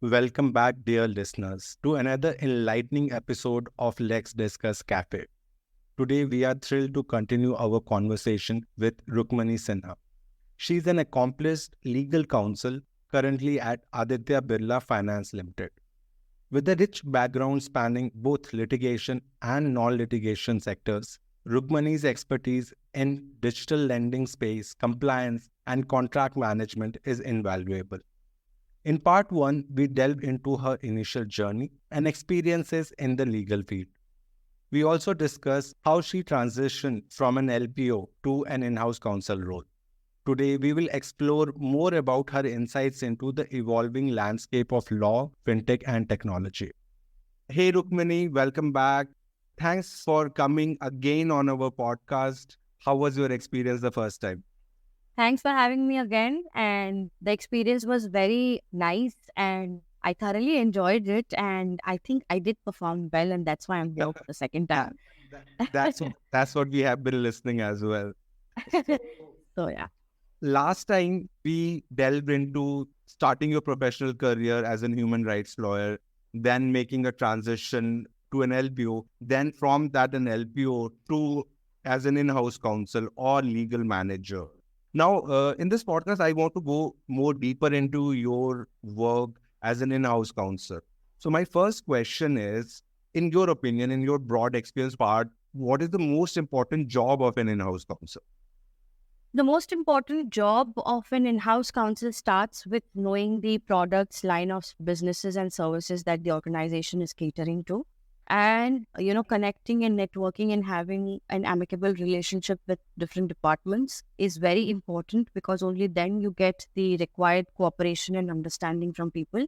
Welcome back, dear listeners, to another enlightening episode of Let's Discuss Cafe. Today, we are thrilled to continue our conversation with Rukmani Sinha. She is an accomplished legal counsel currently at Aditya Birla Finance Limited. With a rich background spanning both litigation and non-litigation sectors, Rukmani's expertise in digital lending space, compliance, and contract management is invaluable. In part 1, we delved into her initial journey and experiences in the legal field. We also discussed how she transitioned from an LPO to an in house counsel role. Today, we will explore more about her insights into the evolving landscape of law, fintech, and technology. Hey, Rukmini, welcome back. Thanks for coming again on our podcast. How was your experience the first time? Thanks for having me again. And the experience was very nice and I thoroughly enjoyed it. And I think I did perform well. And that's why I'm here for the second That, time. that's what we have been listening as well. So, So, yeah. last time we delved into starting your professional career as a human rights lawyer, then making a transition to an LPO, then from that an LPO to as an in-house counsel or legal manager. Now, in this podcast, I want to go more deeper into your work as an in-house counsel. So my first question is, in your opinion, in your broad experience part, what is the most important job of an in-house counsel? The most important job of an in house counsel starts with knowing the products, line of businesses, and services that the organization is catering to. And, connecting and networking and having an amicable relationship with different departments is very important because only then you get the required cooperation and understanding from people.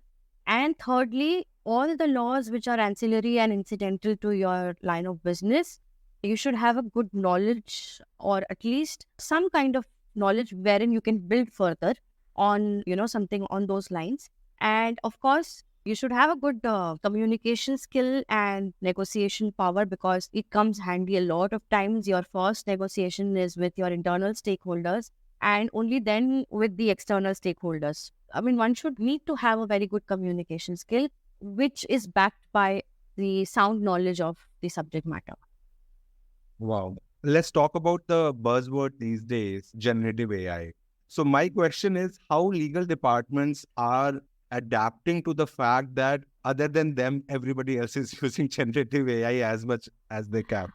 And thirdly, all the laws which are ancillary and incidental to your line of business, you should have a good knowledge or at least some kind of knowledge wherein you can build further on, something on those lines. And of course, you should have a good communication skill and negotiation power because it comes handy a lot of times. Your first negotiation is with your internal stakeholders and only then with the external stakeholders. I mean, one should need to have a very good communication skill, which is backed by the sound knowledge of the subject matter. Wow. Let's talk about the buzzword these days, generative AI. So my question is how legal departments are adapting to the fact that other than them, everybody else is using generative AI as much as they can.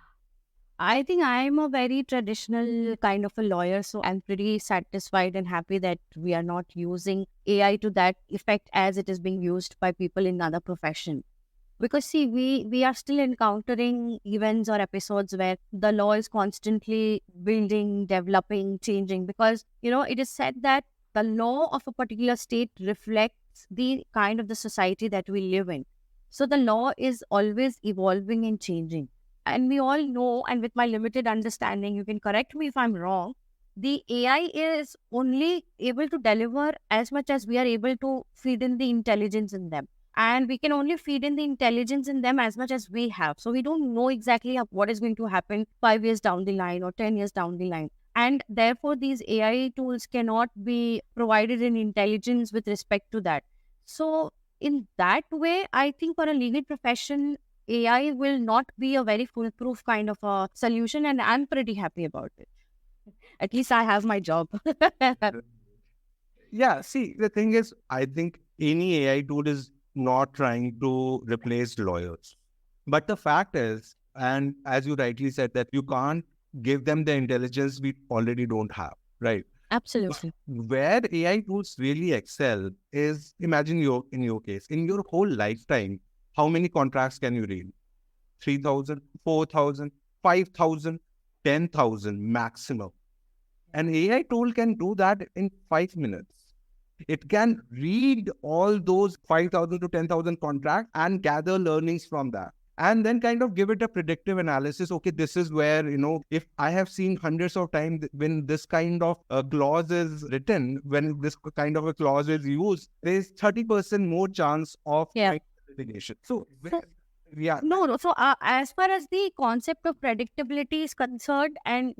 I think I'm a very traditional kind of a lawyer, so I'm pretty satisfied and happy that we are not using AI to that effect as it is being used by people in other profession. Because see, we are still encountering events or episodes where the law is constantly building, developing, changing. Because it is said that the law of a particular state reflects the kind of the society that we live in. So the law is always evolving and changing. And we all know, and with my limited understanding, you can correct me if I'm wrong. The AI is only able to deliver as much as we are able to feed in the intelligence in them, and we can only feed in the intelligence in them as much as we have. So we don't know exactly what is going to happen 5 years down the line or 10 years down the line. And therefore, these AI tools cannot be provided in intelligence with respect to that. So, in that way, I think for a legal profession, AI will not be a very foolproof kind of a solution, and I'm pretty happy about it. At least I have my job. Yeah, see, the thing is, I think any AI tool is not trying to replace lawyers. But the fact is, and as you rightly said, that you can't give them the intelligence we already don't have, right? But Absolutely. where AI tools really excel is imagine in your case, in your whole lifetime, how many contracts can you read? 3,000, 4,000, 5,000, 10,000 maximum. An AI tool can do that in 5 minutes. It can read all those 5,000 to 10,000 contracts and gather learnings from that. And then kind of give it a predictive analysis. Okay, this is where, if I have seen hundreds of times when this kind of clause is written, when this kind of a clause is used, there's 30% more chance of Yeah. litigation. So, So, yeah, no, no. So, as far as the concept of predictability is concerned, and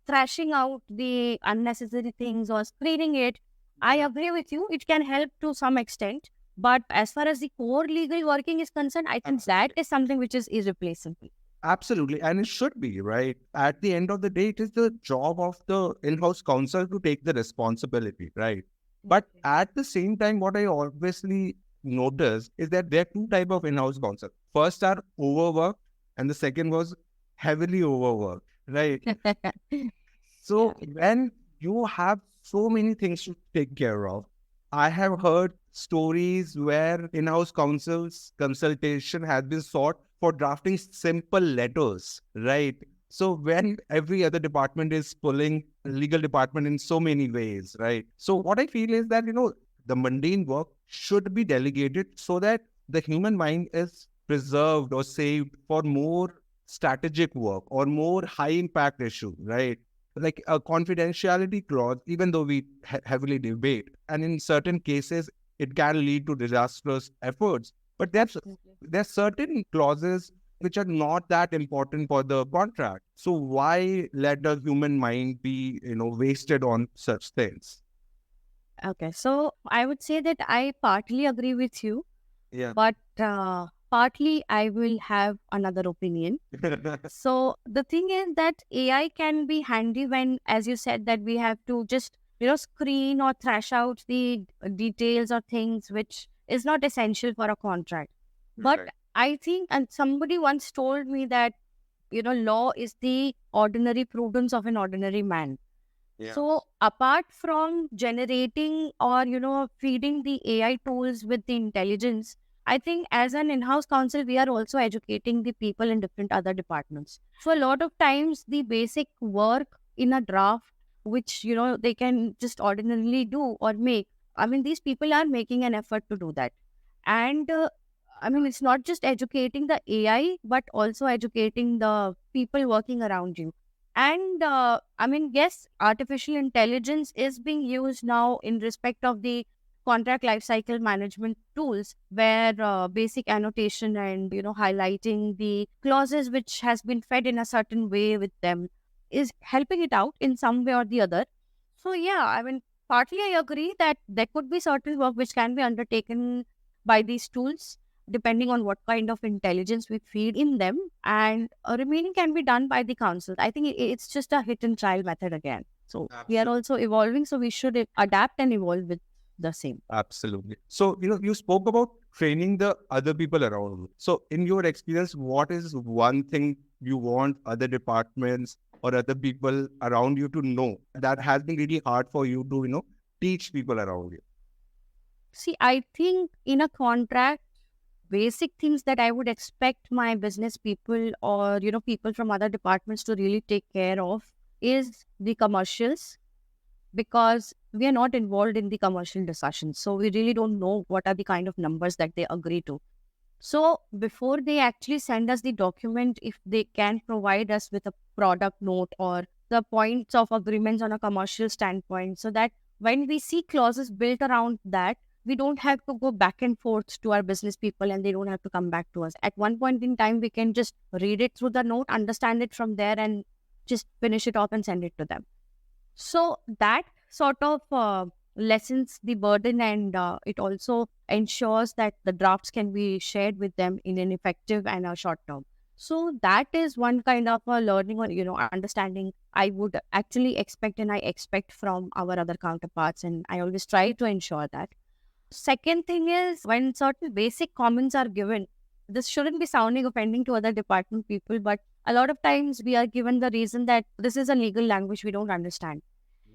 thrashing out the unnecessary things or screening it, I agree with you. It can help to some extent, But as far as the core legal working is concerned, I think that is something which is irreplaceable. Absolutely. And it should be, right? At the end of the day, it is the job of the in-house counsel to take the responsibility, right? But at the same time, what I obviously notice is that there are two type of in-house counsel. First are overworked, and the second was heavily overworked, right? So when you have so many things to take care of, I have heard stories where in-house counsels consultation has been sought for drafting simple letters, right? So when every other department is pulling legal department in so many ways, right? So what I feel is that, the mundane work should be delegated so that the human mind is preserved or saved for more strategic work or more high impact issue, right? Like a confidentiality clause, even though we heavily debate, and in certain cases, it can lead to disastrous efforts. But there's certain clauses which are not that important for the contract. So why let the human mind be, wasted on such things? Okay, so I would say that I partly agree with you, Yeah. but partly I will have another opinion. So the thing is that AI can be handy when, as you said, that we have to just, screen or thrash out the details or things which is not essential for a contract. But Right. I think, and somebody once told me that, law is the ordinary prudence of an ordinary man. Yeah. So apart from generating or feeding the AI tools with the intelligence, I think as an in-house counsel we are also educating the people in different other departments. So a lot of times the basic work in a draft which they can just ordinarily do or make. I mean, these people are making an effort to do that, and I mean, it's not just educating the AI but also educating the people working around you. And I mean, yes, artificial intelligence is being used now in respect of the contract lifecycle management tools, where basic annotation and highlighting the clauses which has been fed in a certain way with them is helping it out in some way or the other. So yeah, I mean, partly I agree that there could be certain work which can be undertaken by these tools depending on what kind of intelligence we feed in them, and remaining can be done by the council. I think it's just a hit and trial method again. So we are Absolutely. also evolving, so we should adapt and evolve with the same. Absolutely. So, you spoke about training the other people around you. So, in your experience, what is one thing you want other departments or other people around you to know that has been really hard for you to, teach people around you? See, I think in a contract, basic things that I would expect my business people or people from other departments to really take care of is the commercials, because we are not involved in the commercial discussions. So we really don't know what are the kind of numbers that they agree to. So before they actually send us the document, if they can provide us with a product note or the points of agreements on a commercial standpoint, so that when we see clauses built around that, we don't have to go back and forth to our business people and they don't have to come back to us. At one point in time, we can just read it through the note, understand it from there, and just finish it off and send it to them. So that sort of lessens the burden, and it also ensures that the drafts can be shared with them in an effective and a short term. So that is one kind of a learning or understanding I would actually expect, and I expect from our other counterparts, and I always try to ensure that. Second thing is, when certain basic comments are given, this shouldn't be sounding offending to other department people, but a lot of times we are given the reason that this is a legal language we don't understand.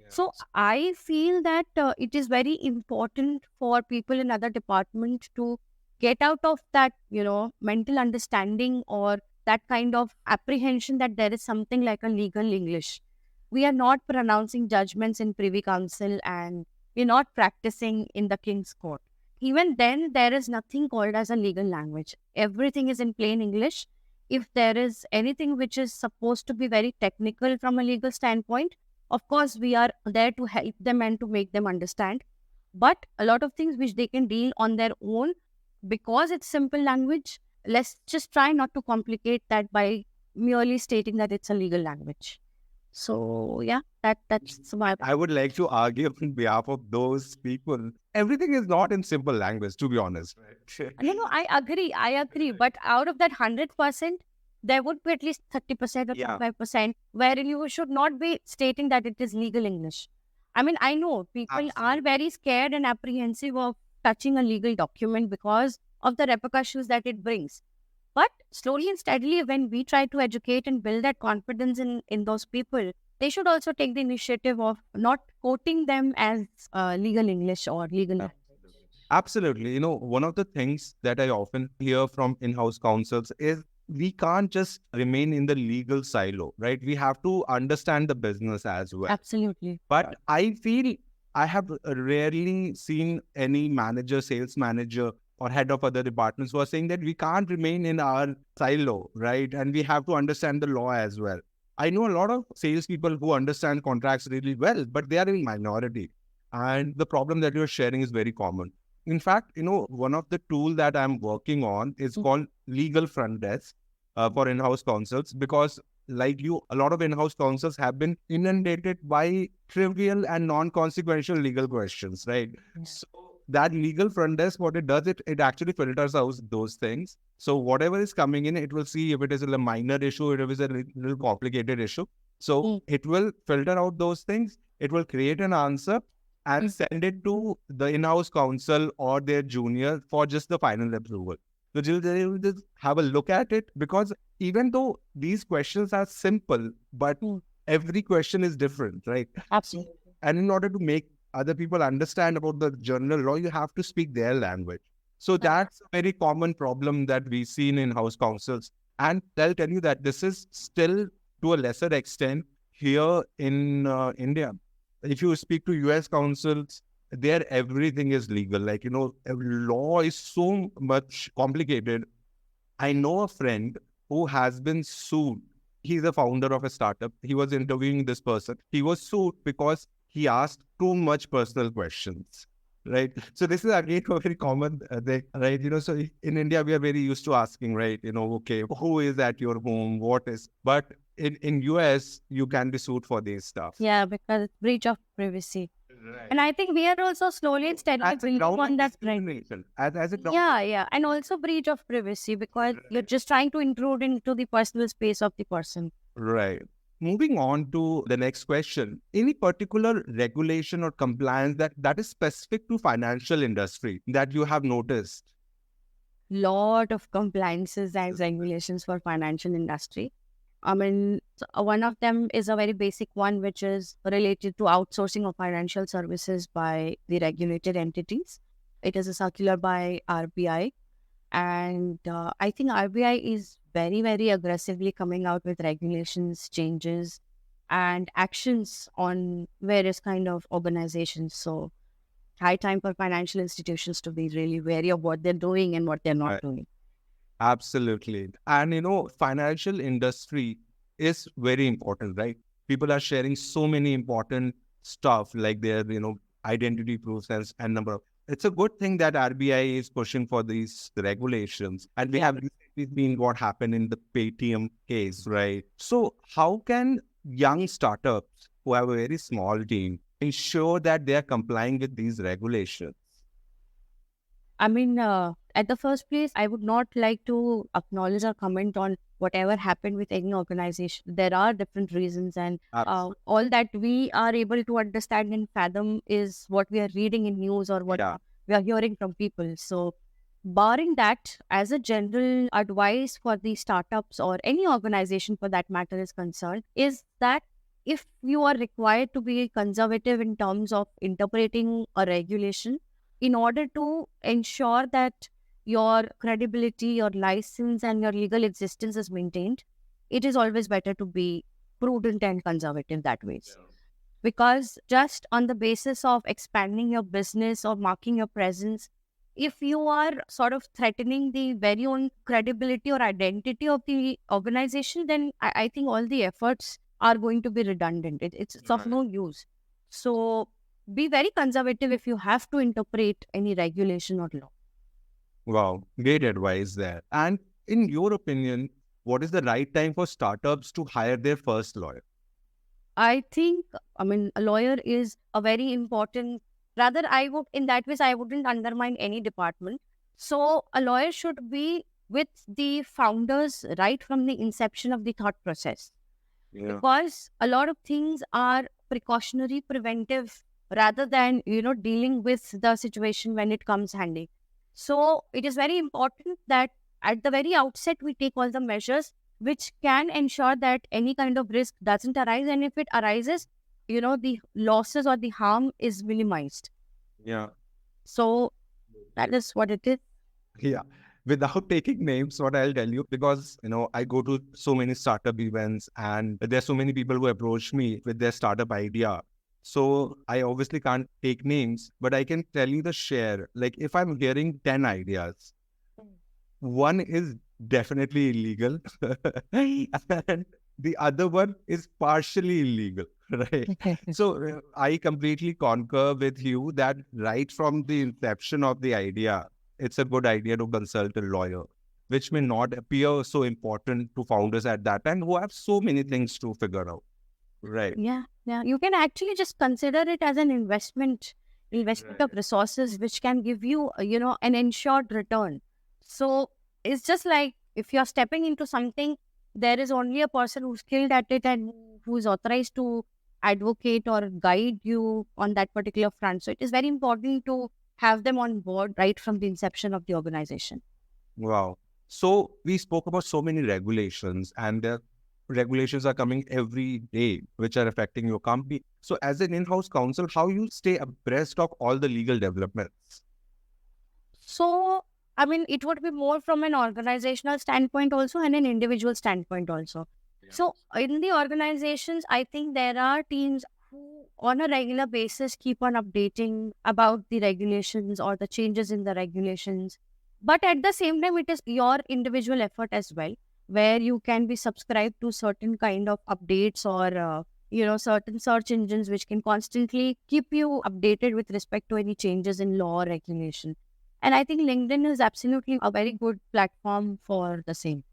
So I feel that it is very important for people in other departments to get out of that, mental understanding or that kind of apprehension that there is something like a legal English. We are not pronouncing judgments in Privy Council, and we're not practicing in the King's Court. Even then, there is nothing called as a legal language. Everything is in plain English. If there is anything which is supposed to be very technical from a legal standpoint, of course, we are there to help them and to make them understand. But a lot of things which they can deal on their own, because it's simple language, let's just try not to complicate that by merely stating that it's a legal language. So yeah, that's my. I would like to argue on behalf of those people. Everything is not in simple language, to be honest. Right? No, I agree. I agree. But out of that 100%, there would be at least 30% or Yeah, 25% wherein you should not be stating that it is legal English. I mean, I know people are absolutely. very scared and apprehensive of touching a legal document because of the repercussions that it brings. But slowly and steadily, when we try to educate and build that confidence in those people, they should also take the initiative of not quoting them as legal English or legal language. Absolutely. One of the things that I often hear from in-house counsels is we can't just remain in the legal silo, right? We have to understand the business as well. Absolutely. But I feel I have rarely seen any manager, sales manager, or head of other departments who are saying that we can't remain in our silo, right? And we have to understand the law as well. I know a lot of salespeople who understand contracts really well, but they are in minority. And the problem that you're sharing is very common. In fact, one of the tool that I'm working on is called Legal Front Desk for in-house counsels, because like you, a lot of in-house counsels have been inundated by trivial and non-consequential legal questions, right? Yeah. So that legal front desk, what it does, it actually filters out those things. So whatever is coming in, it will see if it is a minor issue, if it is a little complicated issue. So Mm. it will filter out those things. It will create an answer and send it to the in-house counsel or their junior for just the final approval. So they'll just have a look at it, because even though these questions are simple, but Mm. every question is different, right? Absolutely. And in order to make other people understand about the general law, you have to speak their language. So that's a very common problem that we see in in-house counsels. And they'll tell you that this is still to a lesser extent here in India. If you speak to US counsels, there everything is legal. Like, law is so much complicated. I know a friend who has been sued. He's a founder of a startup. He was interviewing this person. He was sued because he asked too much personal questions. Right. So this is again a very common thing, right? So in India, we are very used to asking, right? Okay, who is at your home? What is, but in US, you can be sued for these stuff. Yeah, because it's breach of privacy. Right. And I think we are also slowly and steadily As a building ground of on that trend. discrimination, as a ground. Yeah, yeah. And also breach of privacy because you're just trying to intrude into the personal space of the person. Right. Moving on to the next question. Any particular regulation or compliance that is specific to financial industry that you have noticed? Lot of compliances and regulations for financial industry. I mean, one of them is a very basic one, which is related to outsourcing of financial services by the regulated entities. It is a circular by RBI. And I think RBI is very, very aggressively coming out with regulations, changes, and actions on various kind of organizations. So high time for financial institutions to be really wary of what they're doing and what they're not Right. doing. Absolutely. And financial industry is very important, right? People are sharing so many important stuff like their, identity proofs and number of. It's a good thing that RBI is pushing for these regulations. And we Yeah. have recently seen what happened in the Paytm case, right? So how can young startups who have a very small team ensure that they are complying with these regulations? I mean, at the first place, I would not like to acknowledge or comment on whatever happened with any organization. There are different reasons, and Absolutely. all that we are able to understand and fathom is what we are reading in news or what Yeah. we are hearing from people. So, barring that, as a general advice for the startups or any organization for that matter is concerned, is that if you are required to be conservative in terms of interpreting a regulation, in order to ensure that your credibility, your license, and your legal existence is maintained, it is always better to be prudent and conservative that way. Because just on the basis of expanding your business or marking your presence, if you are sort of threatening the very own credibility or identity of the organization, then I think all the efforts are going to be redundant. It's of Right. no use. So be very conservative if you have to interpret any regulation or law. Wow, great advice there. And in your opinion, what is the right time for startups to hire their first lawyer? I think, I mean, a lawyer is a very important, rather, I would, in that case, I wouldn't undermine any department. So, a lawyer should be with the founders right from the inception of the thought process, Yeah. because a lot of things are precautionary, preventive, rather than, dealing with the situation when it comes handy. So, it is very important that at the very outset, we take all the measures which can ensure that any kind of risk doesn't arise. And if it arises, the losses or the harm is minimized. Yeah. So that is what it is. Yeah. Without taking names, what I'll tell you, because I go to so many startup events and there's so many people who approach me with their startup idea. So I obviously can't take names, but I can tell you the share. Like if I'm hearing 10 ideas, one is definitely illegal, and the other one is partially illegal, right? So I completely concur with you that right from the inception of the idea, it's a good idea to consult a lawyer, which may not appear so important to founders at that time who have so many things to figure out, right? Yeah, yeah. You can actually just consider it as an investment of Right. resources, which can give you, an ensured return. So it's just like if you're stepping into something, there is only a person who's skilled at it and who is authorized to advocate or guide you on that particular front. So it is very important to have them on board right from the inception of the organization. Wow. So we spoke about so many regulations, and the regulations are coming every day, which are affecting your company. So as an in-house counsel, how you stay abreast of all the legal developments? So, I mean, it would be more from an organizational standpoint also and an individual standpoint also. Yeah. So, in the organizations, I think there are teams who, on a regular basis, keep on updating about the regulations or the changes in the regulations. But at the same time, it is your individual effort as well, where you can be subscribed to certain kind of updates or certain search engines which can constantly keep you updated with respect to any changes in law or regulation. And I think LinkedIn is absolutely a very good platform for the same.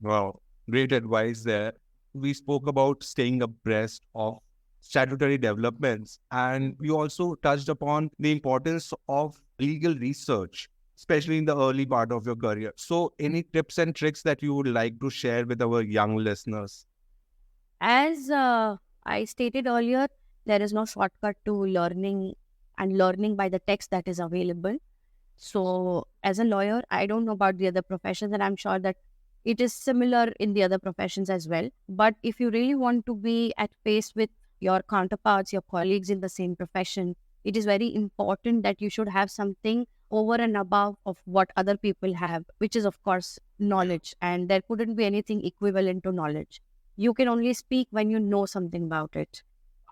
Wow, great advice there. We spoke about staying abreast of statutory developments, and we also touched upon the importance of legal research, especially in the early part of your career. So, any tips and tricks that you would like to share with our young listeners? As I stated earlier, there is no shortcut to learning and learning by the text that is available. So, as a lawyer, I don't know about the other professions, and I'm sure that it is similar in the other professions as well. But if you really want to be at pace with your counterparts, your colleagues in the same profession, it is very important that you should have something over and above of what other people have, which is, of course, knowledge. And there couldn't be anything equivalent to knowledge. You can only speak when you know something about it.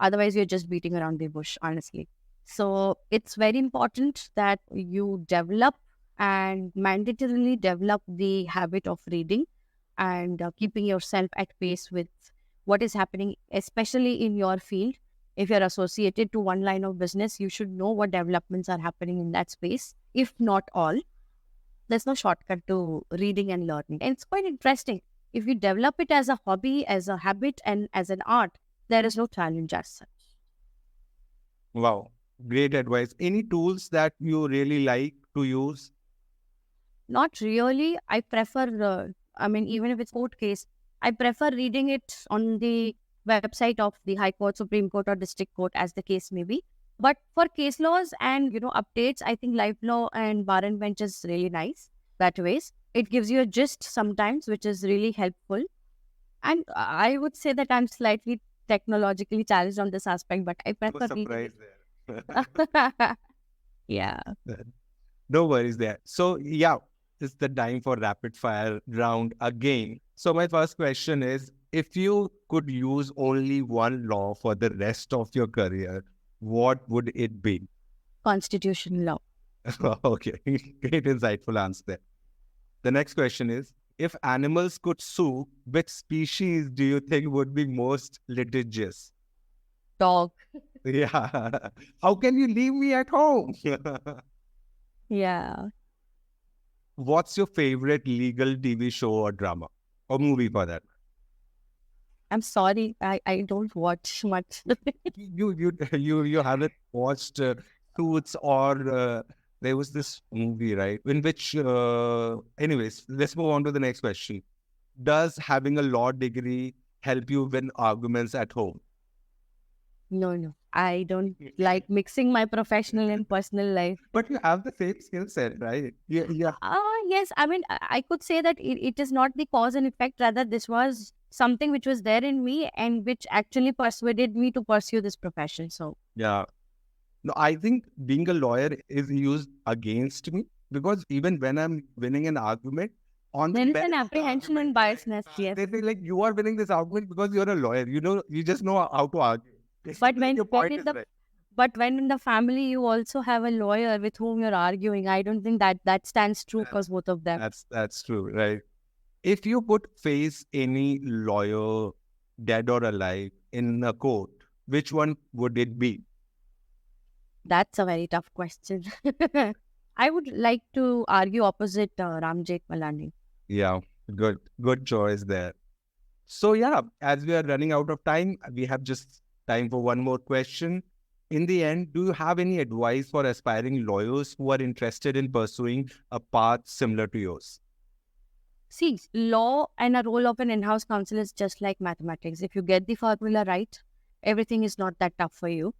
Otherwise, you're just beating around the bush, honestly. So it's very important that you develop and mandatorily develop the habit of reading and keeping yourself at pace with what is happening, especially in your field. If you're associated to one line of business, you should know what developments are happening in that space, if not all. There's no shortcut to reading and learning. And it's quite interesting. If you develop it as a hobby, as a habit, and as an art, there is no challenge as such. Wow, great advice. Any tools that you really like to use? Not really. I prefer, even if it's court case, I prefer reading it on the website of the High Court, Supreme Court, or District Court, as the case may be. But for case laws and updates, I think Live Law and Bar and Bench is really nice that ways. It gives you a gist sometimes, which is really helpful. And I would say that I'm slightly technologically challenged on this aspect, but I No prefer reading surprise there. it. Yeah. No worries there. So, yeah, it's the time for rapid fire round again. So, my first question is, if you could use only one law for the rest of your career, what would it be? Constitutional law. Okay, great insightful answer there. The next question is, if animals could sue, which species do you think would be most litigious? Dog. Yeah. How can you leave me at home? Yeah. What's your favorite legal TV show or drama or movie for that? I'm sorry, I don't watch much. You haven't watched Suits or there was this movie, right? In which, anyways, let's move on to the next question. Does having a law degree help you win arguments at home? No, no. I don't like mixing my professional and personal life. But you have the same skill set, right? Yeah, yeah. Yes, I mean, I could say that it is not the cause and effect. Rather, this was something which was there in me and which actually persuaded me to pursue this profession. So, Yeah. No, I think being a lawyer is used against me because even when I'm winning an argument, on the there is an benefit of the apprehension and argument, right? biasness, yes. They think like you are winning this argument because you're a lawyer. You know, you just know how to argue. But Basically, your when point in is the right. but when in the family you also have a lawyer with whom you're arguing, I don't think that stands true for That's both of them. that's true, right? If you could face any lawyer, dead or alive, in a court, which one would it be? That's a very tough question. I would like to argue opposite Ram Jethmalani. Yeah, good choice there. So yeah, as we are running out of time, we have just time for one more question. In the end, do you have any advice for aspiring lawyers who are interested in pursuing a path similar to yours? See, law and a role of an in-house counsel is just like mathematics. If you get the formula right, everything is not that tough for you.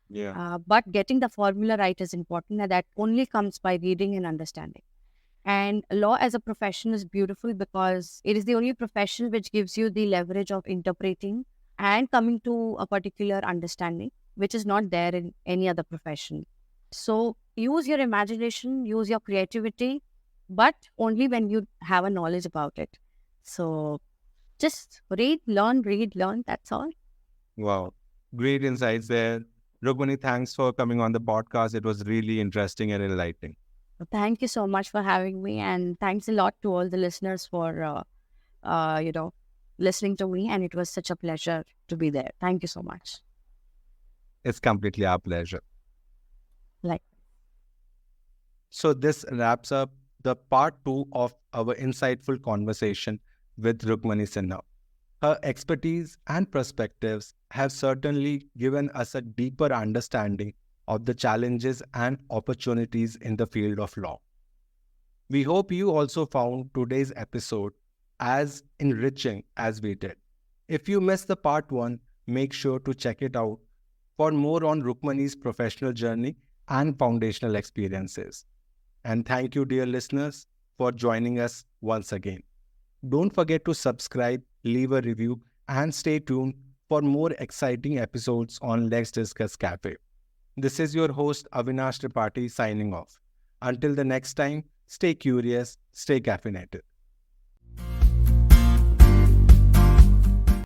Yeah. But getting the formula right is important, and that only comes by reading and understanding. And law as a profession is beautiful because it is the only profession which gives you the leverage of interpreting and coming to a particular understanding, which is not there in any other profession. So use your imagination, use your creativity, but only when you have a knowledge about it. So just read, learn. That's all. Wow. Great insights there. Rukmani, thanks for coming on the podcast. It was really interesting and enlightening. Thank you so much for having me, and thanks a lot to all the listeners for you know listening to me. And it was such a pleasure to be there. Thank you so much. It's completely our pleasure. Like. So this wraps up the part two of our insightful conversation with Rukmani Sinha. Her expertise and perspectives have certainly given us a deeper understanding of the challenges and opportunities in the field of law. We hope you also found today's episode as enriching as we did. If you missed the part one, make sure to check it out for more on Rukmani's professional journey and foundational experiences. And thank you, dear listeners, for joining us once again. Don't forget to subscribe, leave a review, and stay tuned for more exciting episodes on Let's Discuss Cafe. This is your host, Avinash Tripathi, signing off. Until the next time, stay curious, stay caffeinated.